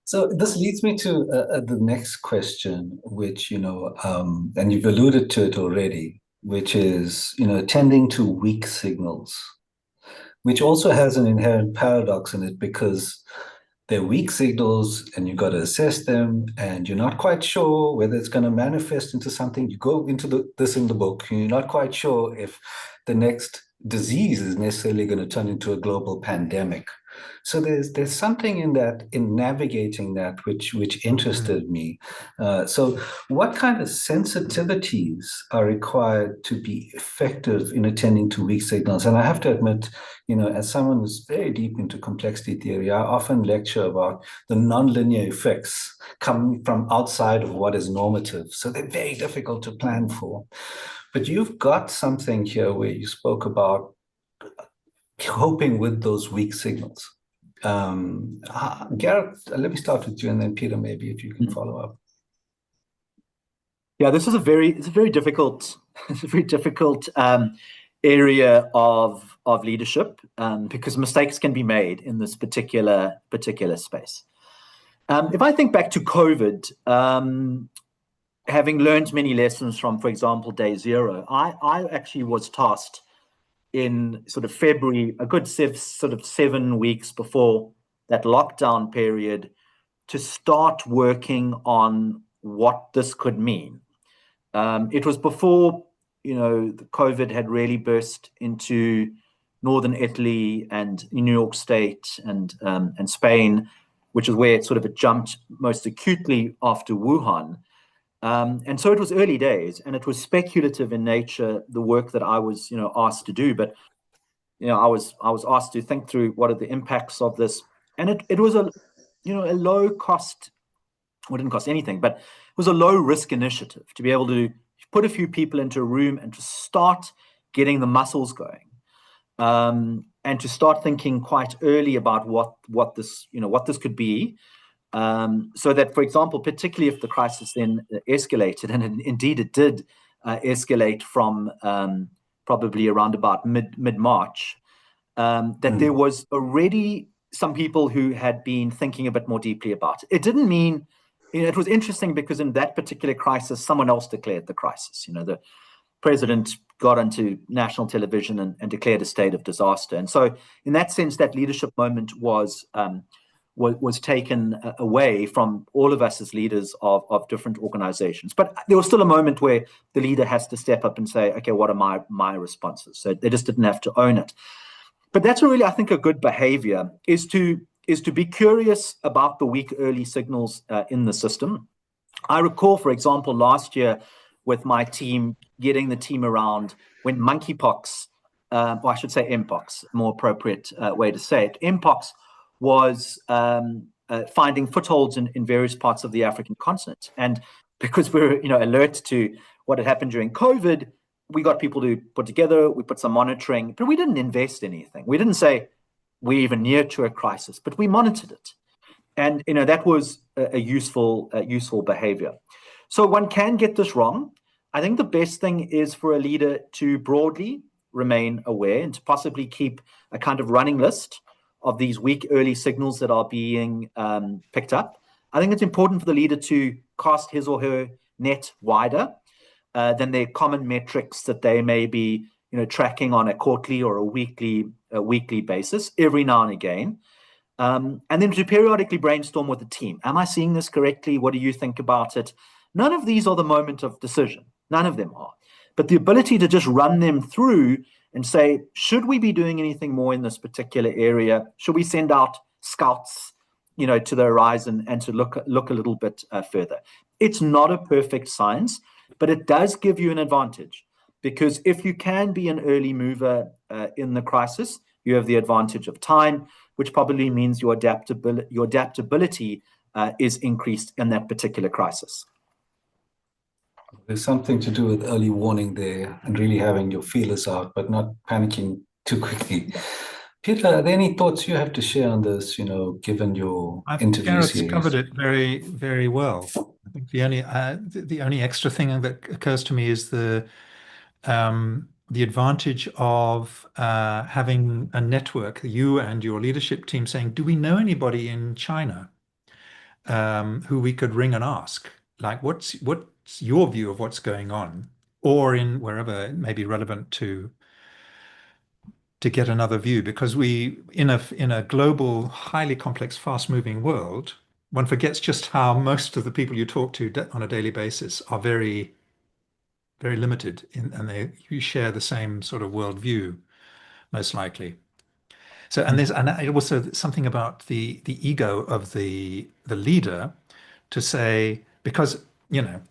So this leads me to the next question, which, and you've alluded to it already, which is, attending to weak signals, which also has an inherent paradox in it because they're weak signals and you've got to assess them and you're not quite sure whether it's going to manifest into something. You go into this in the book, and you're not quite sure if the next disease is necessarily going to turn into a global pandemic. So there's something in that, in navigating that, which interested me. So what kind of sensitivities are required to be effective in attending to weak signals? And I have to admit, as someone who's very deep into complexity theory, I often lecture about the nonlinear effects coming from outside of what is normative. So they're very difficult to plan for. But you've got something here where you spoke about coping with those weak signals. Gareth, let me start with you, and then Peter, maybe if you can follow up. Yeah, this is a very difficult, area of leadership because mistakes can be made in this particular space. If I think back to COVID, having learned many lessons from, for example, day zero, I actually was tasked in sort of February, a good 7 weeks before that lockdown period, to start working on what this could mean. It was before, the COVID had really burst into northern Italy and New York State and Spain, which is where it jumped most acutely after Wuhan. And so it was early days, and it was speculative in nature, the work that I was, asked to do. But, I was asked to think through what are the impacts of this. And it was a low cost, well, it didn't cost anything, but it was a low risk initiative to be able to put a few people into a room and to start getting the muscles going. And to start thinking quite early about what this could be. So that, for example, particularly if the crisis then escalated, and indeed it did escalate from probably around about mid-March, that there was already some people who had been thinking a bit more deeply about it. It didn't mean, it was interesting because in that particular crisis, someone else declared the crisis. The president got onto national television and declared a state of disaster. And so in that sense, that leadership moment was taken away from all of us as leaders of different organizations. But there was still a moment where the leader has to step up and say, okay, what are my responses? So they just didn't have to own it. But that's really, I think, a good behavior is to be curious about the weak early signals in the system. I recall, for example, last year with my team, getting the team around when monkeypox, or I should say mpox, more appropriate way to say it, mpox was finding footholds in various parts of the African continent. And because we're alert to what had happened during COVID, we got people to put together, we put some monitoring, but we didn't invest anything. We didn't say we're even near to a crisis, but we monitored it. And that was a useful behavior. So one can get this wrong. I think the best thing is for a leader to broadly remain aware and to possibly keep a kind of running list of these weak early signals that are being picked up. I think it's important for the leader to cast his or her net wider than their common metrics that they may be tracking on a quarterly or a weekly basis every now and again. And then to periodically brainstorm with the team. Am I seeing this correctly? What do you think about it? None of these are the moment of decision. None of them are. But the ability to just run them through and say, should we be doing anything more in this particular area? Should we send out scouts, to the horizon and to look a little bit further? It's not a perfect science, but it does give you an advantage, because if you can be an early mover in the crisis, you have the advantage of time, which probably means your adaptability is increased in that particular crisis. There's something to do with early warning there and really having your feelers out, but not panicking too quickly. Peter, are there any thoughts you have to share on this, given your interview Gareth's series? covered it very, very well. I think the only extra thing that occurs to me is the the advantage of having a network, you and your leadership team saying, do we know anybody in China who we could ring and ask? Like, what's your view of what's going on? Or in wherever it may be relevant to get another view, because we, in a global, highly complex, fast-moving world, one forgets just how most of the people you talk to on a daily basis are very, very limited and you share the same sort of worldview, most likely. So, and also something about the ego of the leader to say, because, you know,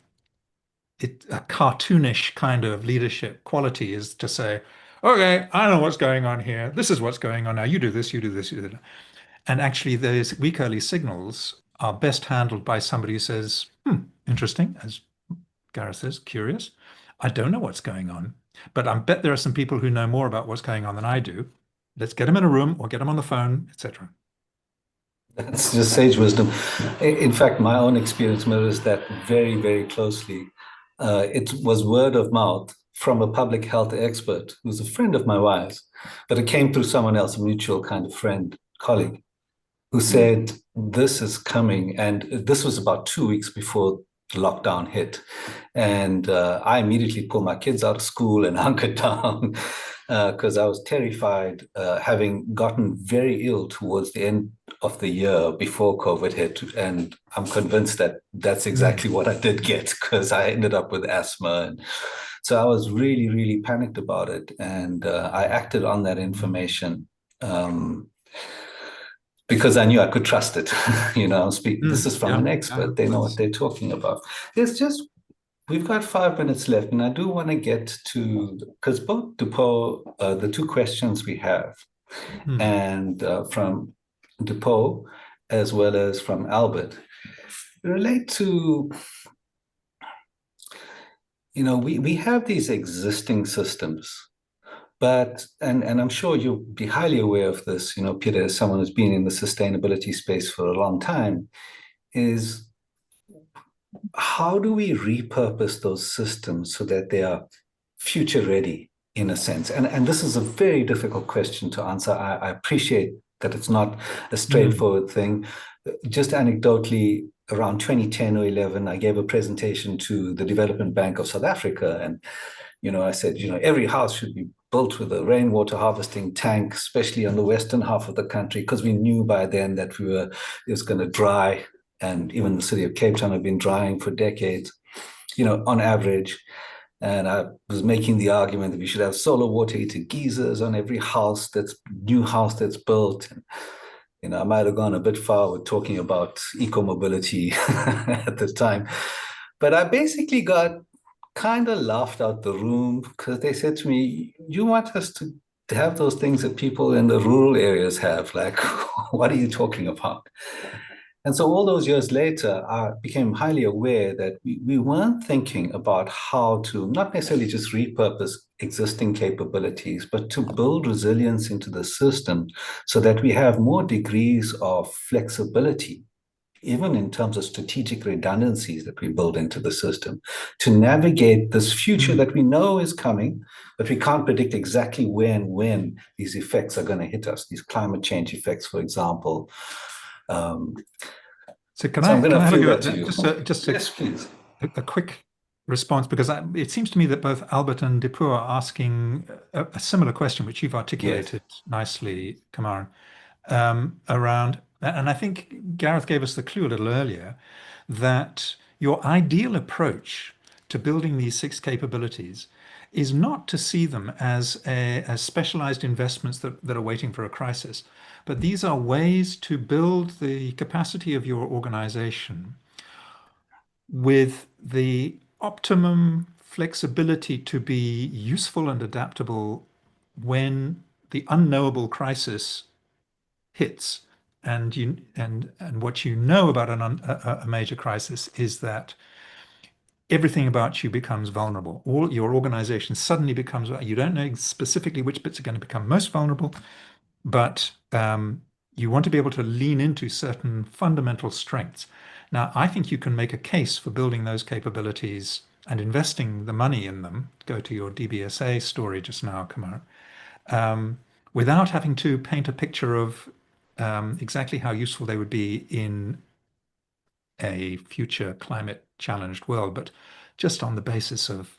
a cartoonish kind of leadership quality is to say, okay, I know what's going on here. This is what's going on now. You do this, you do this, you do that. And actually, those weak early signals are best handled by somebody who says, interesting, as Gareth says, curious. I don't know what's going on, but I bet there are some people who know more about what's going on than I do. Let's get them in a room or get them on the phone, etc. That's just sage wisdom. In fact, my own experience mirrors that very, very closely. It was word of mouth from a public health expert who's a friend of my wife's, but it came through someone else, a mutual kind of friend, colleague, who said, this is coming. And this was about 2 weeks before the lockdown hit. And I immediately pulled my kids out of school and hunkered down because I was terrified, having gotten very ill towards the end of the year before COVID hit. And I'm convinced that that's exactly what I did get, because I ended up with asthma. And so I was really, really panicked about it. And I acted on that information because I knew I could trust it. This is from an expert. They know what they're talking about. We've got 5 minutes left, and I do want to get to, because both Dupont, the two questions we have, and from Dupont as well as from Albert, relate to, we have these existing systems, but, and I'm sure you'll be highly aware of this, Peter, as someone who's been in the sustainability space for a long time, is how do we repurpose those systems so that they are future ready in a sense? And this is a very difficult question to answer. I appreciate that it's not a straightforward thing. Just anecdotally, around 2010 or 11, I gave a presentation to the Development Bank of South Africa. And, I said, every house should be built with a rainwater harvesting tank, especially on the western half of the country, because we knew by then that it was going to dry. And even the city of Cape Town had been drying for decades, on average. And I was making the argument that we should have solar water heater geysers on every new house that's built. And, I might have gone a bit far with talking about eco-mobility at the time. But I basically got kind of laughed out the room because they said to me, you want us to have those things that people in the rural areas have? Like, what are you talking about? And so all those years later, I became highly aware that we weren't thinking about how to not necessarily just repurpose existing capabilities, but to build resilience into the system so that we have more degrees of flexibility, even in terms of strategic redundancies that we build into the system, to navigate this future that we know is coming, but we can't predict exactly when these effects are going to hit us, these climate change effects, for example. So can I have a go at that? Yes, please. A quick response, because it seems to me that both Albert and Dupont are asking a similar question, which you've articulated nicely, Camaren, around, and I think Gareth gave us the clue a little earlier, that your ideal approach to building these 6 capabilities is not to see them as specialized investments that are waiting for a crisis, but these are ways to build the capacity of your organization with the optimum flexibility to be useful and adaptable when the unknowable crisis hits. And what you know about a major crisis is that everything about you becomes vulnerable. All your organization suddenly becomes, you don't know specifically which bits are going to become most vulnerable, but you want to be able to lean into certain fundamental strengths. Now, I think you can make a case for building those capabilities and investing the money in them, go to your DBSA story just now, Camaren, without having to paint a picture of exactly how useful they would be in a future climate challenged world, but just on the basis of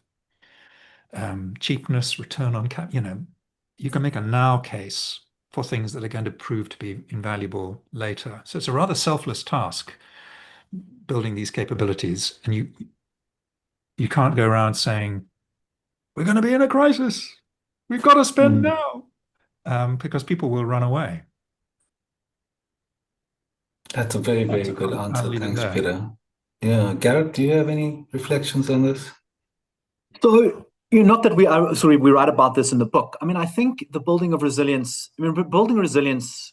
cheapness, return on cap, you can make a now case for things that are going to prove to be invaluable later. So it's a rather selfless task building these capabilities, and you can't go around saying, we're going to be in a crisis, we've got to spend now, because people will run away. That's a very, very good answer. Thanks, Peter. Yeah, Gareth, do you have any reflections on this? So, not that we write about this in the book. I mean, I think the building of resilience, building resilience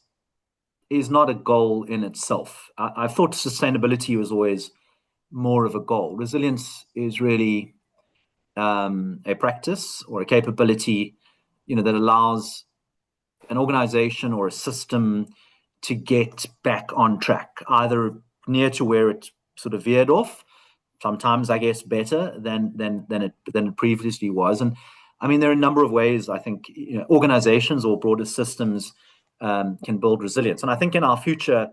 is not a goal in itself. I thought sustainability was always more of a goal. Resilience is really a practice or a capability, that allows an organization or a system to get back on track, either near to where it sort of veered off, sometimes I guess better than it previously was. And I mean, there are a number of ways I think organizations or broader systems can build resilience. And I think in our future,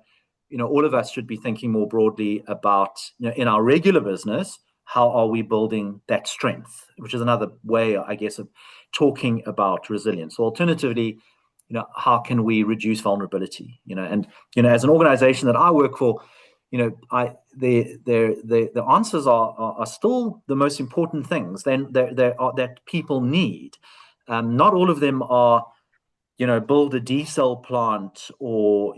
all of us should be thinking more broadly about, in our regular business, how are we building that strength, which is another way, I guess, of talking about resilience. So alternatively, how can we reduce vulnerability? And as an organization that I work for, the answers are still the most important things that people need. Not all of them are, build a desal plant or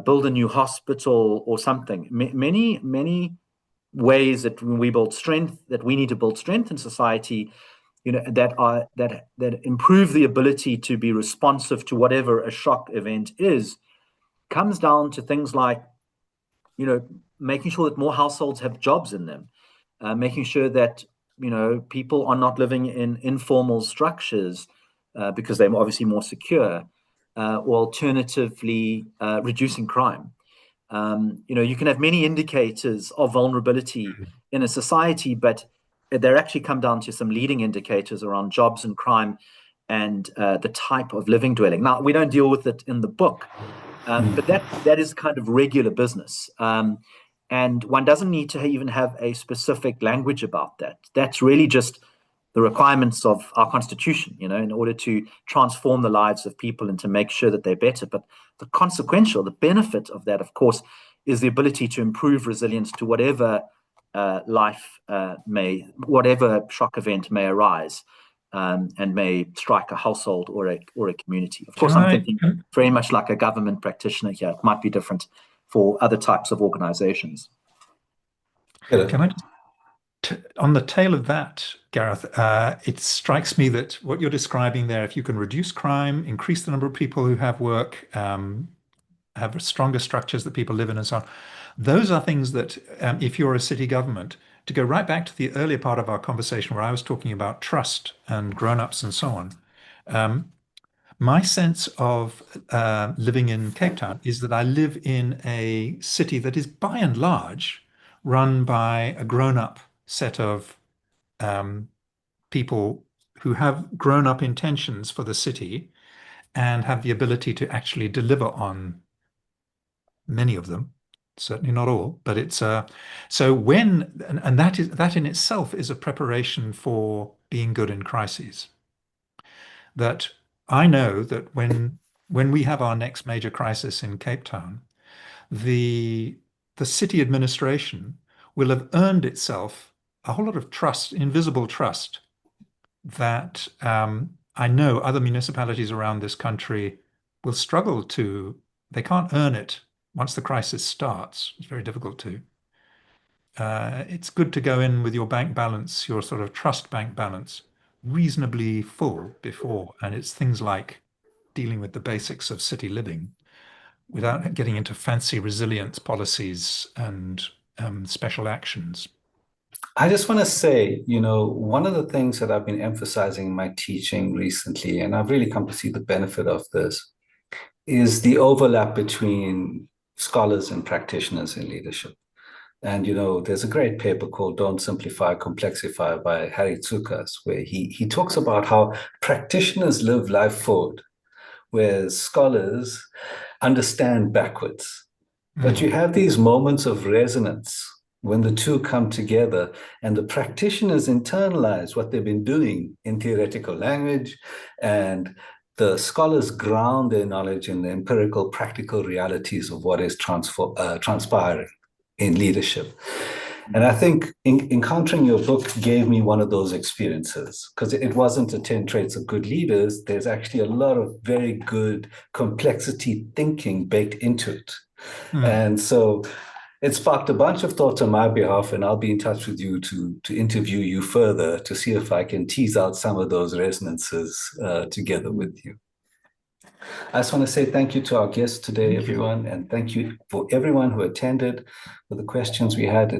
build a new hospital or something. Many ways that we build strength, that we need to build strength in society, that improve the ability to be responsive to whatever a shock event is, comes down to things like, making sure that more households have jobs in them, making sure that, people are not living in informal structures because they're obviously more secure, or alternatively, reducing crime. You can have many indicators of vulnerability in a society, but they actually come down to some leading indicators around jobs and crime and the type of living dwelling. Now, we don't deal with it in the book, but that is kind of regular business. And one doesn't need to even have a specific language about that. That's really just the requirements of our constitution, in order to transform the lives of people and to make sure that they're better. But the benefit of that, of course, is the ability to improve resilience to whatever whatever shock event may arise, and may strike a household or a community. Of course, I'm thinking very much like a government practitioner here. It might be different for other types of organizations. Can I on the tail of that, Gareth, it strikes me that what you're describing there, if you can reduce crime, increase the number of people who have work, have stronger structures that people live in and so on, those are things that, if you're a city government, to go right back to the earlier part of our conversation where I was talking about trust and grown-ups and so on, my sense of living in Cape Town is that I live in a city that is by and large run by a grown-up set of people who have grown-up intentions for the city and have the ability to actually deliver on many of them, certainly not all, but it's so when, and that in itself is a preparation for being good in crises. That I know that when we have our next major crisis in Cape Town, the city administration will have earned itself a whole lot of trust, invisible trust, that I know other municipalities around this country will struggle to, they can't earn it once the crisis starts. It's very difficult to. It's good to go in with your bank balance, your sort of trust bank balance, reasonably full before, and it's things like dealing with the basics of city living without getting into fancy resilience policies and special actions. I just want to say, one of the things that I've been emphasizing in my teaching recently, and I've really come to see the benefit of this, is the overlap between scholars and practitioners in leadership. And, there's a great paper called Don't Simplify, Complexify by Harry Tsukas, where he talks about how practitioners live life forward, whereas scholars understand backwards. But you have these moments of resonance when the two come together and the practitioners internalize what they've been doing in theoretical language, and the scholars ground their knowledge in the empirical, practical realities of what is transpiring in leadership. And I think encountering your book gave me one of those experiences, because it wasn't a 10 traits of good leaders. There's actually a lot of very good complexity thinking baked into it. And so it sparked a bunch of thoughts on my behalf, and I'll be in touch with you to interview you further to see if I can tease out some of those resonances together with you. I just want to say thank you to our guests today, everyone, and thank you for everyone who attended, for the questions we had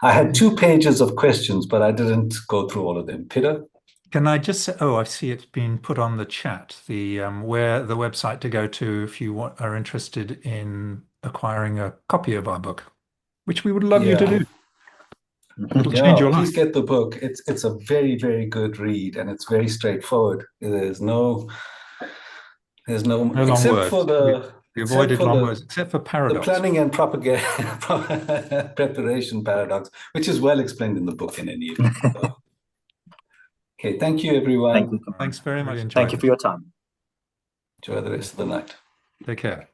I had 2 pages of questions, but I didn't go through all of them. Peter? Can I just say, I see it's been put on the chat, where the website to go to if you are interested in acquiring a copy of our book, which we would love you to do. It'll change your life. Please get the book. It's a very, very good read, and it's very straightforward. There's no long except words. for we avoided long words, except for paradox. The planning and propaganda preparation paradox, which is well explained in the book in any event. Okay, thank you, everyone. Thank you. Thanks very much. Thank you for your time. Enjoy the rest of the night. Take care.